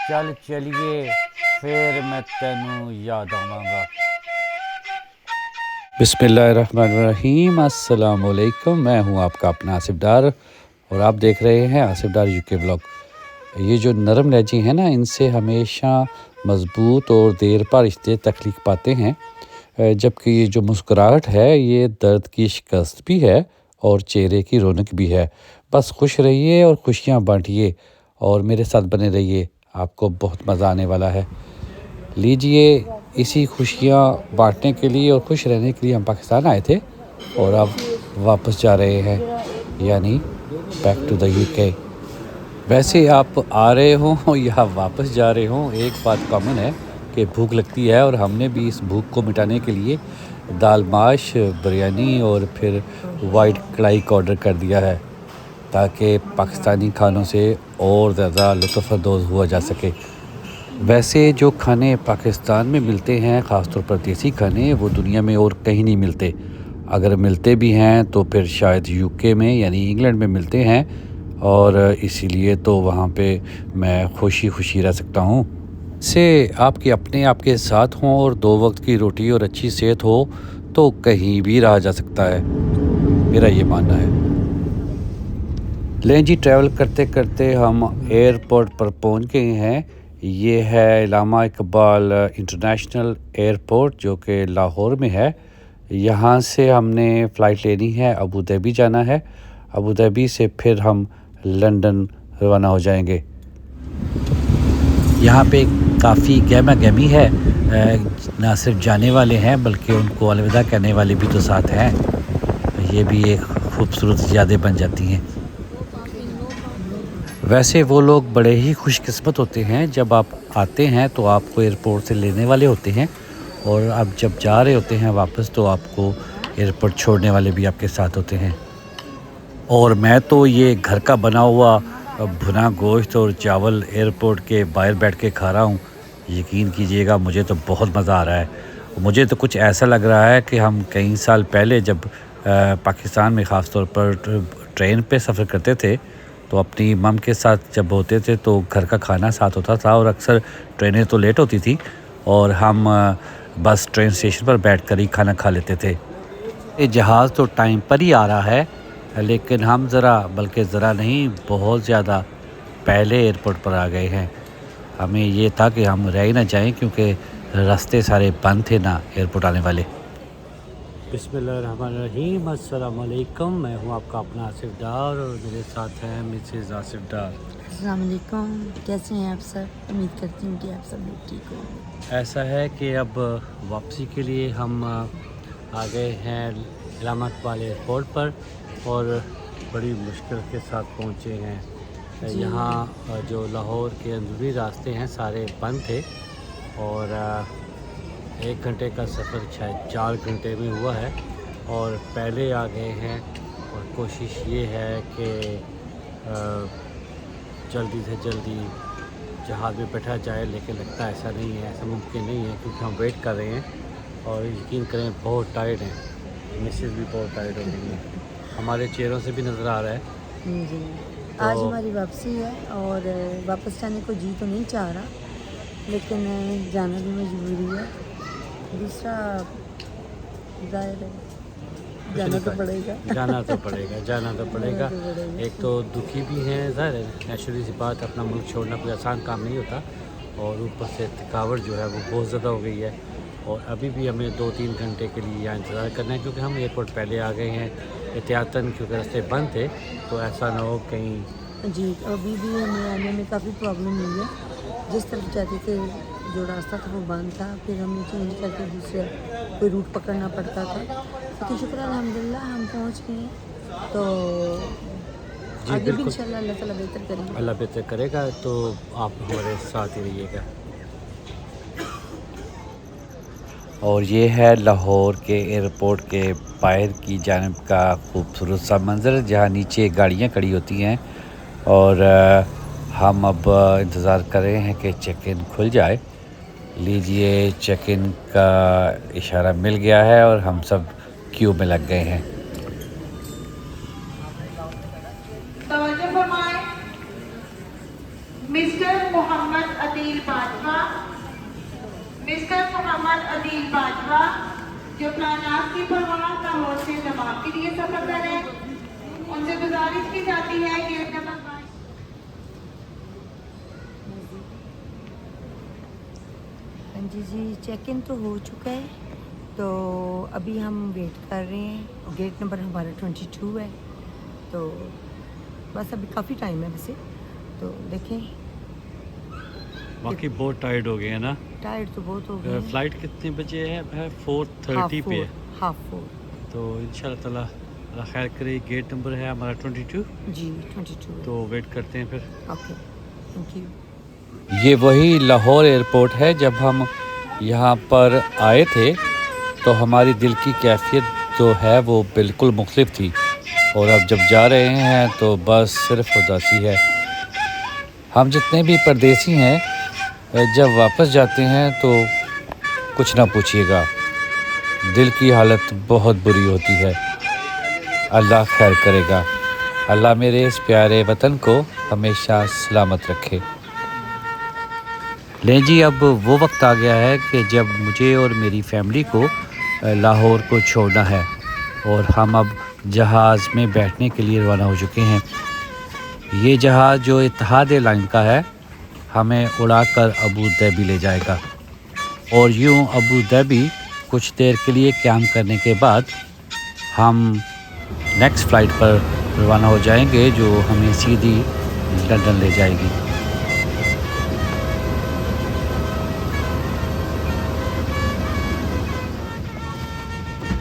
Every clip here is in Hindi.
चल चलिए फिर मैं तेनू याद आवांगा। बिस्मिल्लाहिर्रहमानिर्रहीम, अस्सलाम वालेकुम। मैं हूं आपका अपना आसिफ डार और आप देख रहे हैं आसिफ डार यूके व्लॉग। ये जो नरम लहजे हैं ना, इनसे हमेशा मज़बूत और देर पा रिश्ते तख्लीक पाते हैं, जबकि ये जो मुस्कुराहट है ये दर्द की शिकस्त भी है और चेहरे की रौनक भी है। बस खुश रहिए और खुशियाँ बांटिए और मेरे साथ बने रहिए, आपको बहुत मज़ा आने वाला है। लीजिए, इसी खुशियाँ बांटने के लिए और खुश रहने के लिए हम पाकिस्तान आए थे और अब वापस जा रहे हैं, यानी बैक टू द यूके। वैसे आप आ रहे हों या वापस जा रहे हों, एक बात कॉमन है कि भूख लगती है और हमने भी इस भूख को मिटाने के लिए दाल माश, बिरयानी और फिर वाइट कढ़ाई का ऑर्डर कर दिया है ताकि पाकिस्तानी खानों से और ज़्यादा लुत्फ़अंदोज़ हुआ जा सके। वैसे जो खाने पाकिस्तान में मिलते हैं, ख़ास तौर पर देसी खाने, वो दुनिया में और कहीं नहीं मिलते। अगर मिलते भी हैं तो फिर शायद यूके में यानी इंग्लैंड में मिलते हैं और इसीलिए तो वहाँ पे मैं खुशी रह सकता हूँ। से आपके अपने आपके साथ हों और 2 वक्त की रोटी और अच्छी सेहत हो तो कहीं भी रहा जा सकता है, मेरा ये मानना है। लें जी, ट्रैवल करते करते हम एयरपोर्ट पर पहुँच गए हैं। ये है इलामा इकबाल इंटरनेशनल एयरपोर्ट जो कि लाहौर में है। यहाँ से हमने फ़्लाइट लेनी है, अबू धाबी जाना है। अबू धाबी से फिर हम लंदन रवाना हो जाएंगे। यहाँ पे काफ़ी गहमा गहमी है, ना सिर्फ जाने वाले हैं बल्कि उनको अलविदा कहने वाले भी तो साथ हैं। ये भी एक खूबसूरत यादें बन जाती हैं। वैसे वो लोग बड़े ही खुशकिस्मत होते हैं, जब आप आते हैं तो आपको एयरपोर्ट से लेने वाले होते हैं और आप जब जा रहे होते हैं वापस तो आपको एयरपोर्ट छोड़ने वाले भी आपके साथ होते हैं। और मैं तो ये घर का बना हुआ भुना गोश्त और चावल एयरपोर्ट के बाहर बैठ के खा रहा हूँ। यकीन कीजिएगा, मुझे तो बहुत मज़ा आ रहा है। मुझे तो कुछ ऐसा लग रहा है कि हम कई साल पहले जब पाकिस्तान में ख़ास तौर पर ट्रेन पे सफ़र करते थे तो अपनी मम के साथ जब होते थे तो घर का खाना साथ होता था और अक्सर ट्रेनें तो लेट होती थी और हम बस ट्रेन स्टेशन पर बैठकर ही खाना खा लेते थे। ये जहाज़ तो टाइम पर ही आ रहा है, लेकिन हम बल्कि ज़रा नहीं, बहुत ज़्यादा पहले एयरपोर्ट पर आ गए हैं। हमें ये था कि हम रह ही ना जाएं क्योंकि रास्ते सारे बंद थे ना एयरपोर्ट आने वाले। बिस्मिल्लाहिर्रहमानिर्रहीम, अस्सलाम वालेकुम। मैं हूँ आपका अपना आसिफ डार और मेरे साथ हैं मिसेज़ आसिफ डार। अस्सलाम वालेकुम, कैसे हैं आप सब? उम्मीद करती हूँ कि आप सब लोग ठीक हो। ऐसा है कि अब वापसी के लिए हम आ गए हैं इलामा इकबाल एयरपोर्ट पर और बड़ी मुश्किल के साथ पहुँचे हैं यहाँ। जो लाहौर के अंदरूनी रास्ते हैं सारे बंद थे और 1 घंटे का सफ़र शायद 4 घंटे में हुआ है और पहले आ गए हैं। और कोशिश ये है कि जल्दी से जल्दी जहाज़ में बैठा जाए, लेकिन लगता ऐसा नहीं है, ऐसा मुमकिन नहीं है क्योंकि हम वेट कर रहे हैं और यकीन करें बहुत टायर्ड हैं। मिसेज़ भी बहुत टायर्ड हो गई हैं, हमारे चेहरों से भी नज़र आ रहा है। जी, तो आज हमारी वापसी है और वापस जाने को जी तो नहीं चाह रहा, लेकिन जाना भी मजबूरी है। दूसरा ज़ाहिर है जाना तो पड़ेगा। जाना तो पड़ेगा। एक तो दुखी भी हैं, ज़ाहिर है नेचुरली सी बात, अपना मुल्क छोड़ना कोई आसान काम नहीं होता और ऊपर से थकावट जो है वो बहुत ज़्यादा हो गई है और अभी भी हमें 2-3 घंटे के लिए यहाँ इंतज़ार करना है क्योंकि हम एयरपोर्ट पहले आ गए हैं एहतियातन, क्योंकि रास्ते बंद थे तो ऐसा ना हो कहीं। जी, अभी भी हमें आने में काफ़ी प्रॉब्लम हुई है। जिस तरफ जाते थे जो रास्ता था वो बंद था, फिर हमें चेंज करके दूसरा कोई रूट पकड़ना पड़ता था। लेकिन शुक्र अल्हम्दुलिल्लाह हम पहुंच गए हैं, तो आगे भी इंशाल्लाह अल्लाह ताला बेहतर करेंगे। अल्लाह बेहतर करेगा, तो आप हमारे साथ ही रहिएगा। और ये है लाहौर के एयरपोर्ट के बाहर की जानिब का खूबसूरत सा मंज़र, जहाँ नीचे गाड़ियाँ खड़ी होती हैं और हम अब इंतज़ार कर रहे हैं कि चेक इन खुल जाए। लीजिए, चेक इन का इशारा मिल गया है और हम सब क्यू में लग गए हैं। मिस्टर मोहम्मद मिस्टर मोहम्मद अदील बाजवा जो प्लानात की परवाह लाहौर से दमाम के लिए सफर कर रहे हैं, उनसे गुजारिश की जाती है गेट नंबर 5। हाँ जी, चेक इन तो हो चुका है, तो अभी हम वेट कर रहे हैं। गेट नंबर हमारा 22 है, तो बस अभी काफ़ी टाइम है वैसे, तो देखें। बाकी बहुत टायर्ड हो गए हैं ना। टायर्ड तो बहुत हो गए हैं। फ़्लाइट कितने बजे है? 4:30 पे है। हाफ 4। तो इंशाल्लाह ताला अल्लाह खैर करे। गेट नंबर है हमारा 22। जी 22। तो वेट करते हैं फिर। Okay, thank you. ये वही लाहौर एयरपोर्ट है। जब हम यहाँ पर आए थे तो हमारी दिल की कैफियत जो है वो बिल्कुल मुख्तलिफ थी, और अब जब जा रहे हैं तो बस सिर्फ उदासी है। हम जितने भी परदेसी हैं जब वापस जाते हैं तो कुछ ना पूछिएगा, दिल की हालत बहुत बुरी होती है। अल्लाह खैर करेगा। अल्लाह मेरे इस प्यारे वतन को हमेशा सलामत रखे। लें जी, अब वो वक्त आ गया है कि जब मुझे और मेरी फैमिली को लाहौर को छोड़ना है, और हम अब जहाज़ में बैठने के लिए रवाना हो चुके हैं। ये जहाज़ जो इत्तेहाद एयरलाइन का है हमें उड़ाकर अबू धाबी ले जाएगा, और यूं अबू धाबी कुछ देर के लिए क़याम करने के बाद हम नेक्स्ट फ़्लाइट पर रवाना हो जाएंगे जो हमें सीधी लंदन ले जाएगी।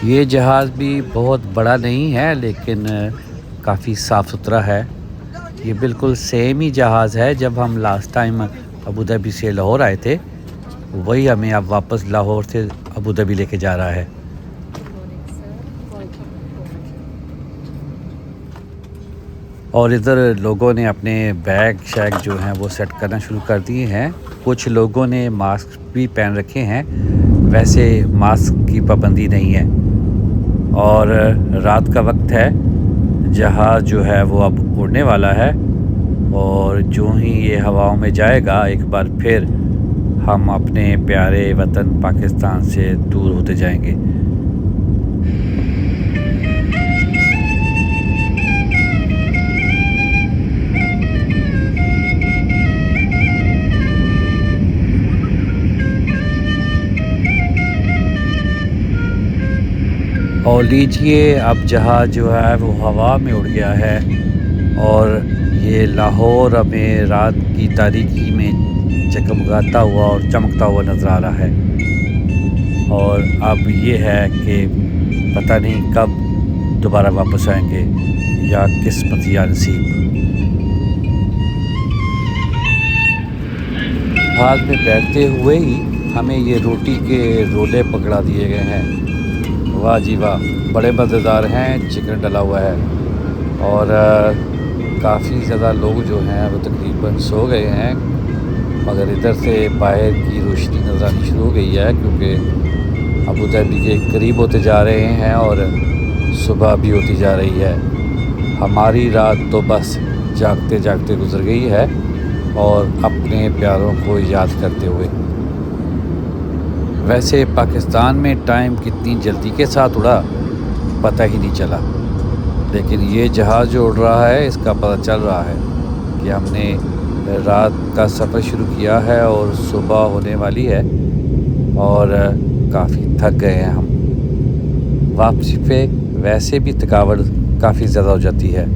ये जहाज़ भी बहुत बड़ा नहीं है, लेकिन काफ़ी साफ़ सुथरा है। ये बिल्कुल सेम ही जहाज़ है जब हम लास्ट टाइम अबू धाबी से लाहौर आए थे, वही हमें अब वापस लाहौर से अबू धाबी लेके जा रहा है। और इधर लोगों ने अपने बैग शैग जो हैं वो सेट करना शुरू कर दिए हैं। कुछ लोगों ने मास्क भी पहन रखे हैं, वैसे मास्क की पाबंदी नहीं है। और रात का वक्त है, जहाज़ जो है वो अब उड़ने वाला है, और जो ही ये हवाओं में जाएगा एक बार फिर हम अपने प्यारे वतन पाकिस्तान से दूर होते जाएंगे। और लीजिए, अब जहाज़ जो है वो हवा में उड़ गया है, और ये लाहौर हमें रात की तारीकी में जगमगाता हुआ और चमकता हुआ नज़र आ रहा है। और अब ये है कि पता नहीं कब दोबारा वापस आएंगे, या किस्मत या नसीब। जहाज़ में बैठते हुए ही हमें ये रोटी के रोले पकड़ा दिए गए हैं। वाह जी वाह, बड़े मज़ेदार हैं। चिकन डला हुआ है, और काफ़ी ज़्यादा लोग जो हैं वो तकरीबन सो गए हैं, मगर इधर से बाहर की रोशनी नज़र आनी शुरू हो गई है, क्योंकि अबू धाबी के करीब होते जा रहे हैं और सुबह भी होती जा रही है। हमारी रात तो बस जागते जागते गुजर गई है, और अपने प्यारों को याद करते हुए। वैसे पाकिस्तान में टाइम कितनी जल्दी के साथ उड़ा पता ही नहीं चला, लेकिन ये जहाज़ जो उड़ रहा है इसका पता चल रहा है कि हमने रात का सफ़र शुरू किया है और सुबह होने वाली है, और काफ़ी थक गए हैं हम। वापसी पे वैसे भी थकावट काफ़ी ज़्यादा हो जाती है।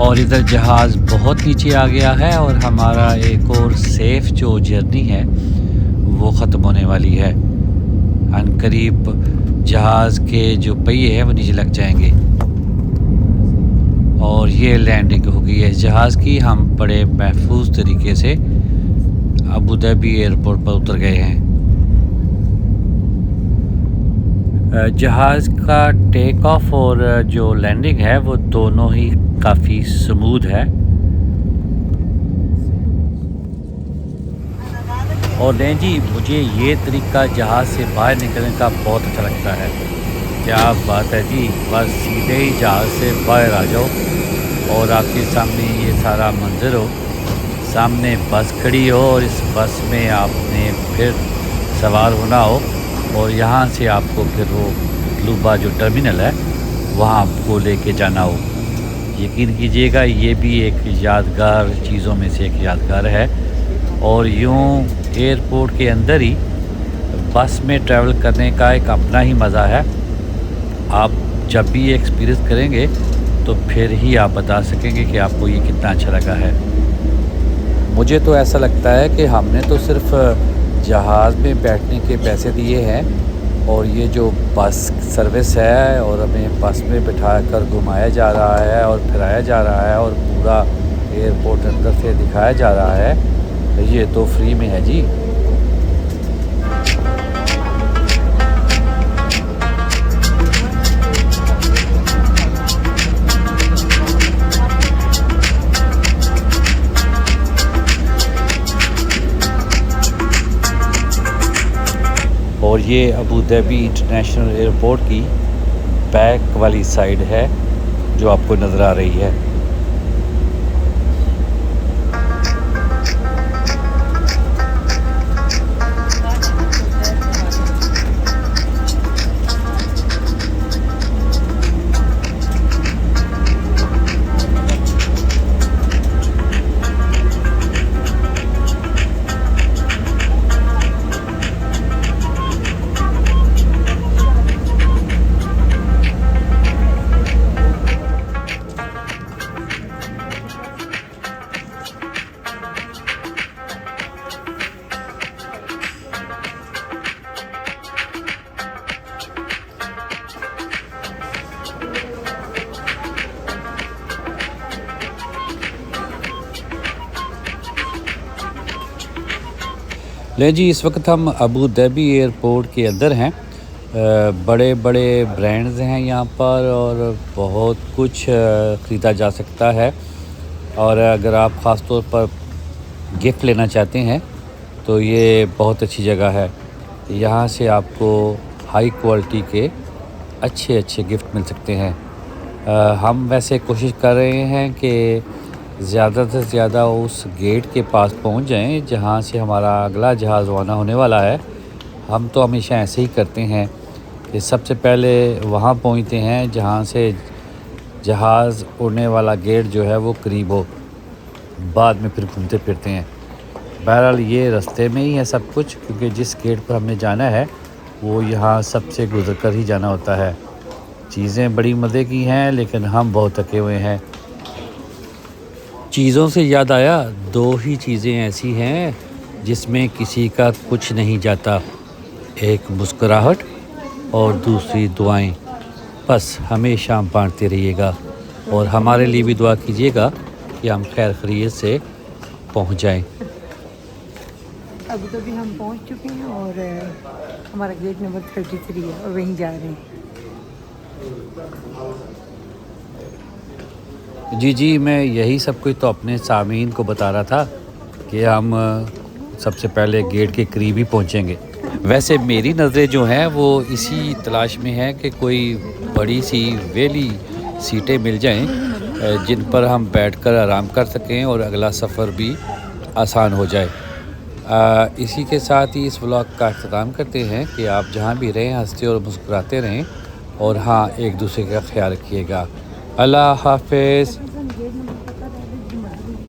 और इधर जहाज़ बहुत नीचे आ गया है, और हमारा एक और सेफ़ जो जर्नी है वो ख़त्म होने वाली है। अनकरीब जहाज़ के जो पहिए हैं वो नीचे लग जाएंगे, और ये लैंडिंग हो गई है इस जहाज़ की। हम बड़े महफूज तरीके से अबू धाबी एयरपोर्ट पर उतर गए हैं। जहाज़ का टेक ऑफ और जो लैंडिंग है वो दोनों ही काफ़ी स्मूथ है। और नहीं जी, मुझे ये तरीका जहाज़ से बाहर निकलने का बहुत अच्छा लगता है। क्या बात है जी, बस सीधे ही जहाज़ से बाहर आ जाओ और आपके सामने ये सारा मंज़र हो, सामने बस खड़ी हो और इस बस में आपने फिर सवार होना हो और यहाँ से आपको फिर वो मतलूबा जो टर्मिनल है वहाँ आपको लेके जाना हो। यकीन कीजिएगा ये भी एक यादगार चीज़ों में से एक यादगार है। और यूँ एयरपोर्ट के अंदर ही बस में ट्रैवल करने का एक अपना ही मज़ा है। आप जब भी ये एक्सपीरियंस करेंगे तो फिर ही आप बता सकेंगे कि आपको ये कितना अच्छा लगा है। मुझे तो ऐसा लगता है कि हमने तो सिर्फ जहाज़ में बैठने के पैसे दिए हैं और ये जो बस सर्विस है और हमें बस में बिठा कर घुमाया जा रहा है और फिराया जा रहा है और पूरा एयरपोर्ट अंदर से दिखाया जा रहा है, ये तो फ्री में है जी। और ये अबू धाबी इंटरनेशनल एयरपोर्ट की बैक वाली साइड है जो आपको नज़र आ रही है। ले जी, इस वक्त हम अबू धाबी एयरपोर्ट के अंदर हैं। बड़े बड़े ब्रांड्स हैं यहाँ पर और बहुत कुछ ख़रीदा जा सकता है। और अगर आप ख़ास तौर पर गिफ्ट लेना चाहते हैं तो ये बहुत अच्छी जगह है। यहाँ से आपको हाई क्वालिटी के अच्छे अच्छे गिफ्ट मिल सकते हैं। हम वैसे कोशिश कर रहे हैं कि ज़्यादा से ज़्यादा उस गेट के पास पहुंच जाएं जहां से हमारा अगला जहाज़ रवाना होने वाला है। हम तो हमेशा ऐसे ही करते हैं कि सबसे पहले वहां पहुंचते हैं जहां से जहाज़ उड़ने वाला गेट जो है वो करीब हो, बाद में फिर घूमते फिरते हैं। बहरहाल ये रास्ते में ही है सब कुछ, क्योंकि जिस गेट पर हमने जाना है वो यहाँ सबसे गुजर कर ही जाना होता है। चीज़ें बड़ी मज़े की हैं लेकिन हम बहुत थके हुए हैं। चीज़ों से याद आया, 2 ही चीज़ें ऐसी हैं जिसमें किसी का कुछ नहीं जाता, एक मुस्कुराहट और दूसरी दुआएं। बस हमेशा बांटते रहिएगा और हमारे लिए भी दुआ कीजिएगा कि हम खैर खैरियत से पहुंच जाएं। अभी तो भी हम पहुंच चुके हैं और हमारा गेट नंबर 33 है और वहीं जा रहे हैं। जी, मैं यही सब कुछ तो अपने सामीन को बता रहा था कि हम सबसे पहले गेट के करीब ही पहुंचेंगे। वैसे मेरी नज़रें जो हैं वो इसी तलाश में हैं कि कोई बड़ी सी वेली सीटें मिल जाएं जिन पर हम बैठकर आराम कर सकें और अगला सफ़र भी आसान हो जाए। इसी के साथ ही इस व्लॉग का अख्ताम करते हैं कि आप जहां भी रहें हंसते और मुस्कुराते रहें और हाँ, एक दूसरे का ख्याल रखिएगा। अल्लाह हाफ़िज़।